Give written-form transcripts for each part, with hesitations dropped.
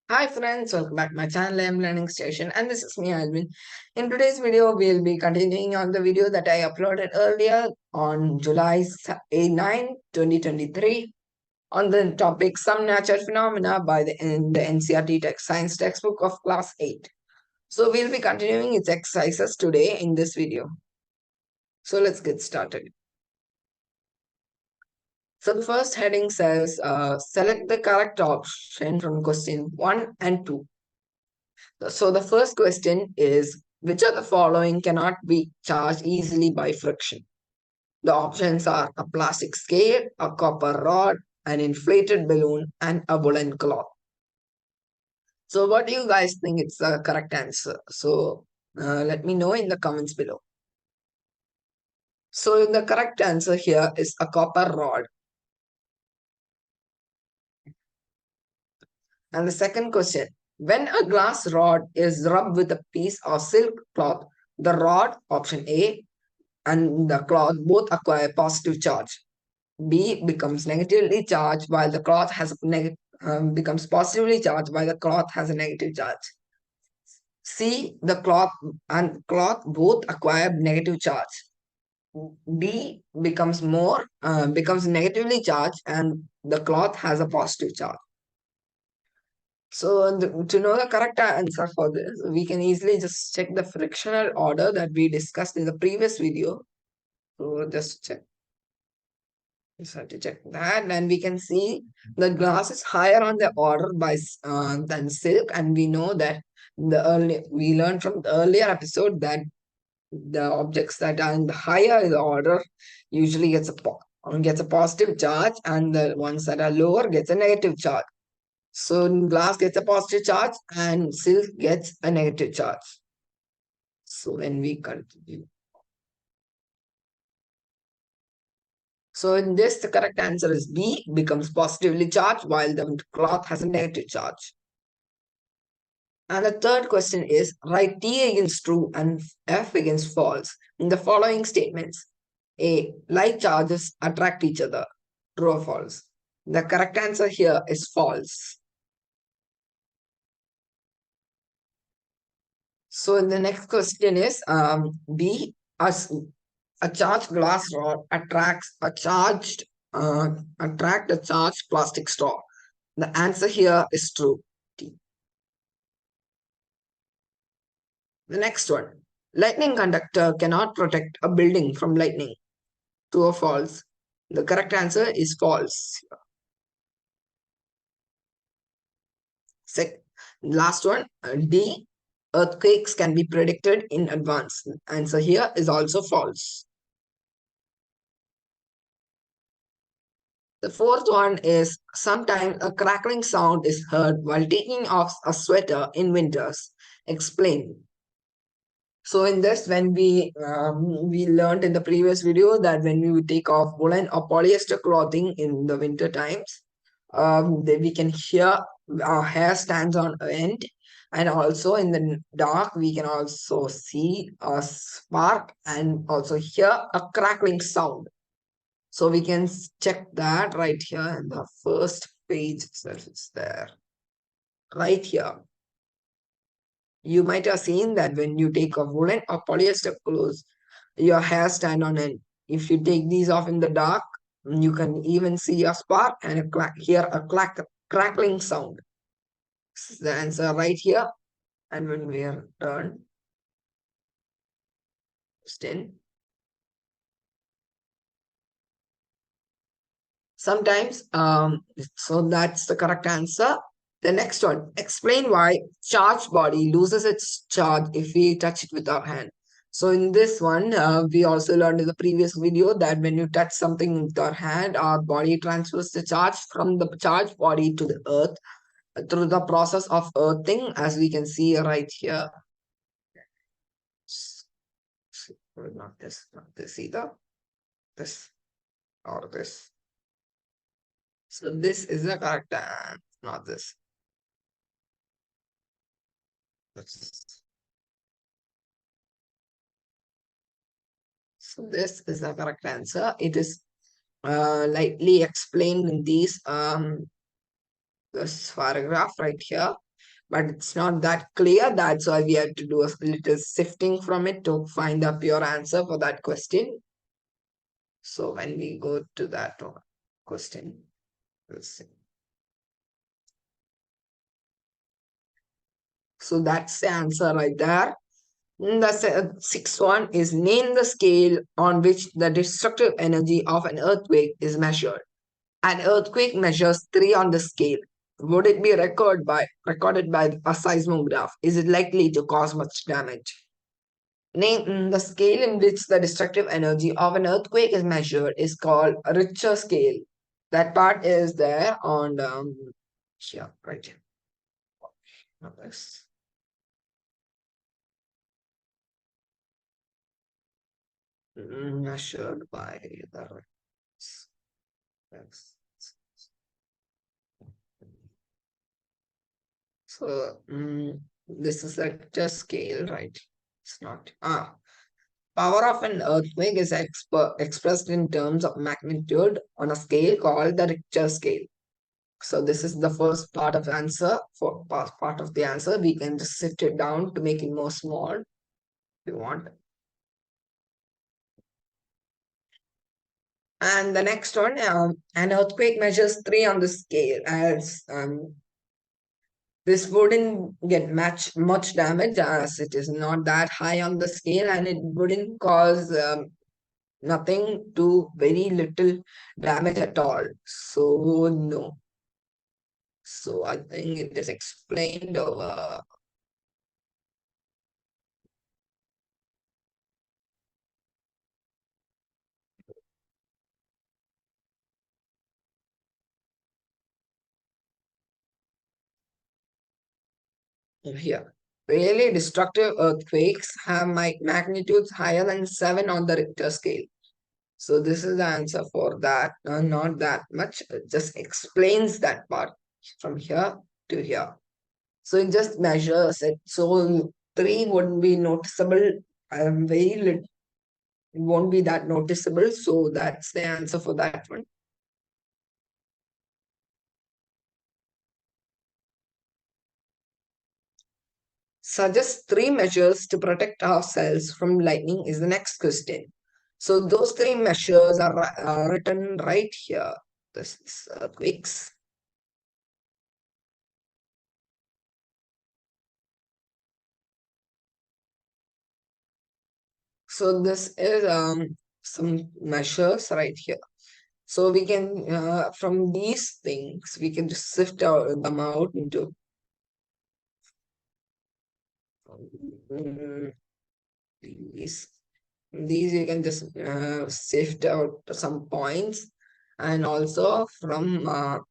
Hi friends, welcome back to my channel. I'm Learning Station and this is me Alvin. In today's video, we'll be continuing on the video that I uploaded earlier on July 9, 2023 on the topic Some Natural Phenomena by in the NCERT Science textbook of class 8. So we'll be continuing its exercises today in this video. So let's get started. So the first heading says select the correct option from question 1 and 2. So the first question is, which of the following cannot be charged easily by friction? The options are a plastic scale, a copper rod, an inflated balloon, and a woolen cloth. So what do you guys think is the correct answer? So let me know in the comments below. So the correct answer here is a copper rod. And the second question, when a glass rod is rubbed with a piece of silk cloth, the rod, option A, and the cloth both acquire positive charge. B becomes negatively charged while the cloth has becomes positively charged while the cloth has a negative charge. C, the cloth and cloth both acquire negative charge. D becomes negatively charged and the cloth has a positive charge. So to know the correct answer for this, we can easily just check the frictional order that we discussed in the previous video. So just check. Just have to check that, and we can see the glass is higher on the order than silk, and we know that we learned from the earlier episode that the objects that are in the higher order usually gets a positive charge, and the ones that are lower gets a negative charge. So glass gets a positive charge, and silk gets a negative charge. So when we continue. So in this, the correct answer is B, becomes positively charged while the cloth has a negative charge. And the third question is, write T against true and F against false in the following statements. A, like charges attract each other. True or false? The correct answer here is false. So the next question is B, a charged glass rod attract a charged plastic straw. The answer here is true. T. The next one. Lightning conductor cannot protect a building from lightning. True or false? The correct answer is false. Last one. D. Earthquakes can be predicted in advance. Answer here is also false. The fourth one is sometimes a crackling sound is heard while taking off a sweater in winters. Explain. So in this, when we learned in the previous video that when we would take off woolen or polyester clothing in the winter times, we can hear our hair stands on end, and also in the dark we can also see a spark and also hear a crackling sound. So we can check that right here in the first page itself. It's there, right here. You might have seen that when you take off woolen or polyester clothes, your hair stand on end. If you take these off in the dark, you can even see a spark and hear a crackling sound. This is the answer right here. And when we are done, still. Sometimes, so that's the correct answer. The next one, explain why charged body loses its charge if we touch it with our hand. So in this one, we also learned in the previous video that when you touch something with our hand, our body transfers the charge from the charged body to the earth through the process of earthing, as we can see right here. Not this either. This or this. So this is the correct answer, not this. So this is the correct answer. It is lightly explained in this paragraph right here. but it's not that clear. That's why we have to do a little sifting from it to find the pure answer for that question. So when we go to that question, we'll see. So that's the answer right there. The sixth one is name the scale on which the destructive energy of an earthquake is measured. An earthquake measures 3 on the scale. Would it be recorded by a seismograph? Is it likely to cause much damage? Name the scale in which the destructive energy of an earthquake is measured is called a Richter scale. That part is there on here, right here. Yes. Measured by the yes. So this is a Richter scale, right? It's not. Power of an earthquake is expressed in terms of magnitude on a scale called the Richter scale. So this is the first part of the answer. For part of the answer, we can just sift it down to make it more small if you want. And the next one, an earthquake measures 3 on the scale, as this wouldn't get much damage as it is not that high on the scale, and it wouldn't cause nothing to very little damage at all. So no. So I think it is explained over here. Really destructive earthquakes have magnitudes higher than 7 on the Richter scale. So this is the answer for that. Not that much. It just explains that part from here to here. So it just measures it. So 3 wouldn't be noticeable. Very little. It won't be that noticeable. So that's the answer for that one. Suggest 3 measures to protect ourselves from lightning is the next question. So those 3 measures are written right here. This is earthquakes. So this is some measures right here. So we can from these things we can just sift them out into mm, these. These you can just sift out some points, and also from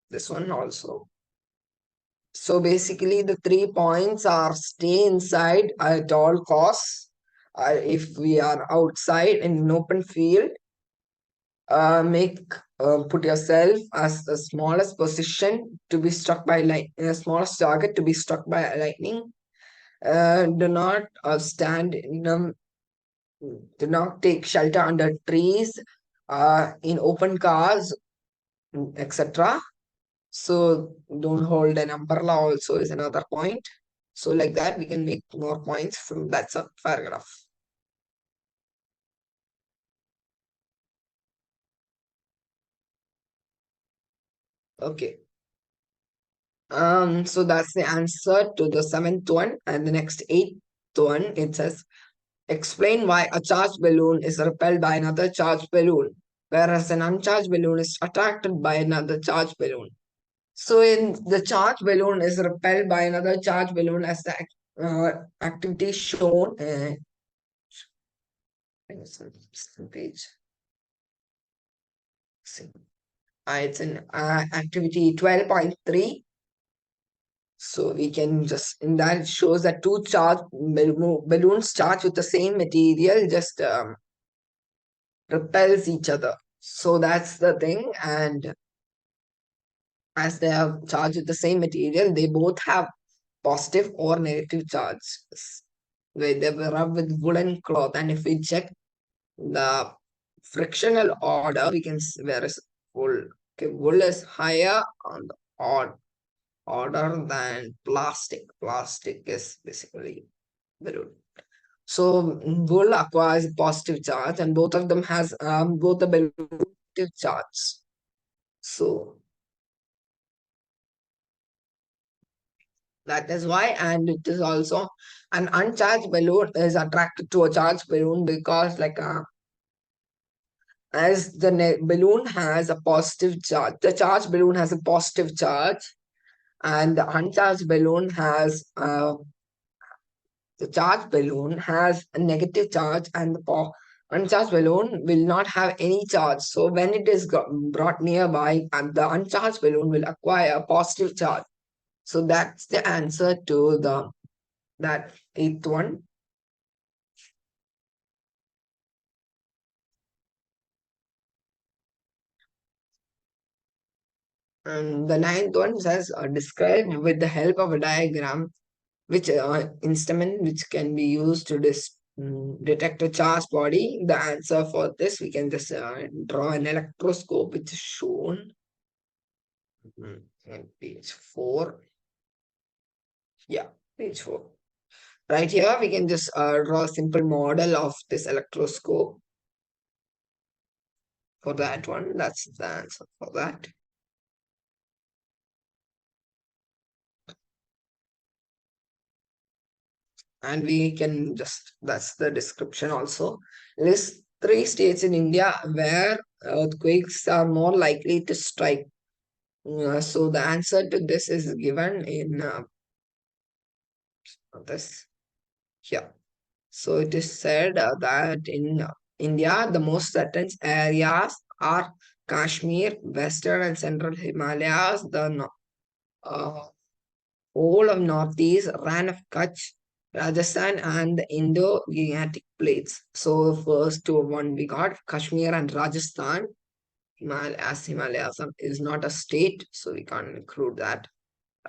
this one also. So basically, the 3 points are stay inside at all costs. If we are outside in an open field, make put yourself as the smallest position to be struck by smallest target to be struck by lightning. Do not stand in do not take shelter under trees, in open cars, etc. So don't hold an umbrella also is another point. So like that we can make more points from that paragraph. Okay. So that's the answer to the seventh one. And the next eighth one, it says explain why a charged balloon is repelled by another charged balloon, whereas an uncharged balloon is attracted by another charged balloon. So in the charged balloon is repelled by another charged balloon as the activity shown. Page. See. It's in activity 12.3. So we can just, in that it shows that two balloons charged with the same material just repels each other. So that's the thing. And as they are charged with the same material, they both have positive or negative charge. Where they were rubbed with woolen cloth. And if we check the frictional order, we can where is wool. Okay, wool is higher on the odd harder than plastic. Plastic is basically balloon. So wool acquires positive charge, and both of them has both the balloon positive charge. So that is why, and it is also an uncharged balloon is attracted to a charged balloon because, like, as the balloon has a positive charge, the charged balloon has a positive charge, and the uncharged balloon has the charged balloon has a negative charge, and the uncharged balloon will not have any charge. So when it is brought nearby, and the uncharged balloon will acquire a positive charge. So that's the answer to the that eighth one. And the ninth one says describe with the help of a diagram which instrument which can be used to detect a charged body. The answer for this, we can just draw an electroscope which is shown on page 4. Yeah, page 4. Right here, we can just draw a simple model of this electroscope for that one. That's the answer for that. And we can just, that's the description also. List 3 states in India where earthquakes are more likely to strike. So the answer to this is given in this here. So it is said that in India, the most threatened areas are Kashmir, Western and Central Himalayas, the uh, whole of Northeast, Ran of Kutch, Rajasthan, and the Indo-Gangetic plates. So first to one we got Kashmir and Rajasthan. Himalayas is not a state, so we can't include that.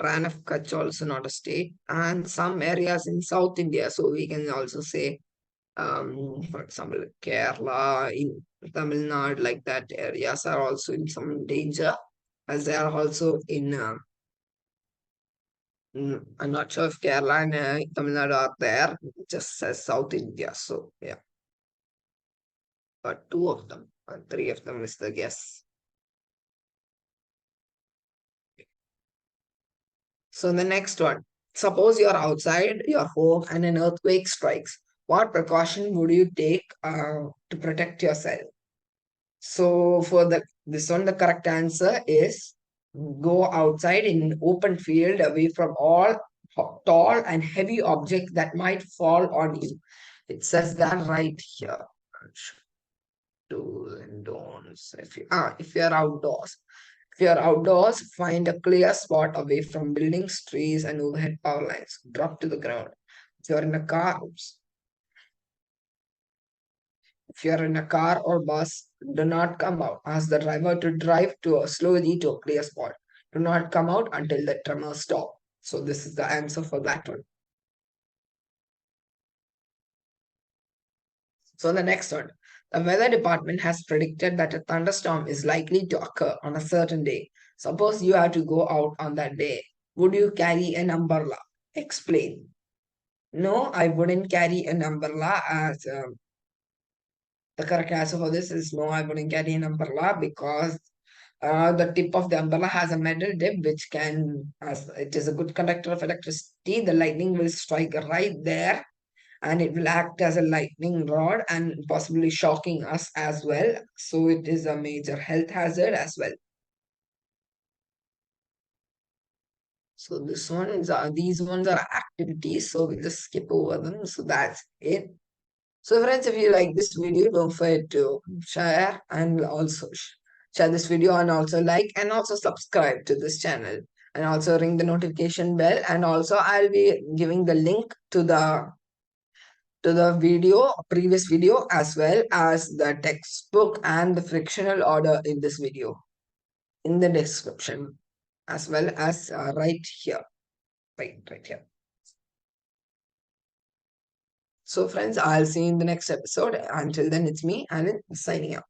Ran of Kutch also not a state, and some areas in South India. So we can also say, for example, Kerala, in Tamil Nadu, like that areas are also in some danger, as they are also in. I'm not sure if Kerala and Tamil Nadu are there. It just says South India. So yeah, but two of them, and three of them is the guess. So the next one. Suppose you're outside your home and an earthquake strikes. What precaution would you take to protect yourself? So for the this one, the correct answer is go outside in an open field away from all tall and heavy objects that might fall on you. It says that right here. Do's and don'ts. If you're outdoors. If you're outdoors, find a clear spot away from buildings, trees, and overhead power lines. Drop to the ground. If you're in a car, oops. If you're in a car or bus, do not come out. Ask the driver to drive slowly to a clear spot. Do not come out until the tremor stop. So this is the answer for that one. So the next one. The weather department has predicted that a thunderstorm is likely to occur on a certain day. Suppose you have to go out on that day. Would you carry an umbrella? Explain. No, I wouldn't carry an umbrella, as the correct answer for this is no, I wouldn't carry an umbrella because the tip of the umbrella has a metal tip which can, as it is a good conductor of electricity, the lightning will strike right there and it will act as a lightning rod and possibly shocking us as well. So it is a major health hazard as well. So this one is these ones are activities, so we'll just skip over them. So that's it. So friends, if you like this video, don't forget to share and also share this video and also like and also subscribe to this channel and also ring the notification bell, and also I'll be giving the link to the video, previous video, as well as the textbook and the frictional order in this video in the description, as well as right here, right here. So friends, I'll see you in the next episode. Until then, it's me, Anand, signing out.